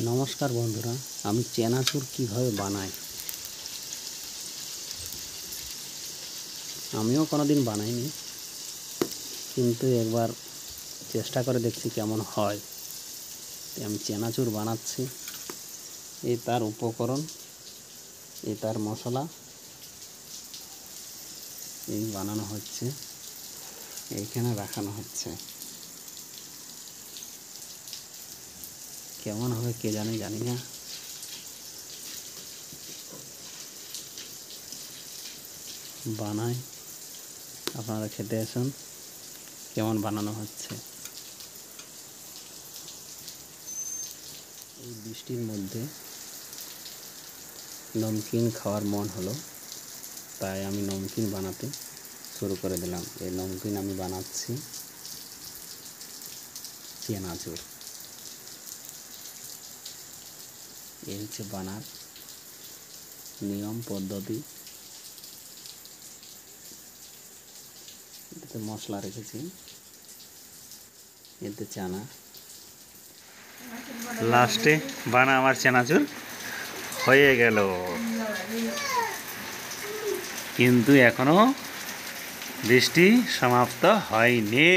নমস্কার বন্ধুরা, আমি চানাচুর কিভাবে বানাই আমিও কোনোদিন বানাইনি, কিন্তু একবার চেষ্টা করে দেখছি কেমন হয়। আমি চানাচুর বানাচ্ছি। এই তার উপকরণ, এই তার মশলা, এই বানানো হচ্ছে, এইখানে রাখানো হচ্ছে। কেমন হবে কে জানি না। বানাই, আপনারা খেতে আসুন কেমন বানানো হচ্ছে। এই বৃষ্টির মধ্যে নমকিন খাওয়ার মন হলো, তাই আমি নমকিন বানাতে শুরু করে দিলাম। এই নমকিন আমি বানাচ্ছি চানাচুর। এই হচ্ছে বানার নিয়ম পদ্ধতি। এতে মশলা রেখেছি, এতে চানা। লাস্টে বানা আমার চানাচুর হয়ে গেল, কিন্তু এখনো বৃষ্টি সমাপ্ত হয়নি।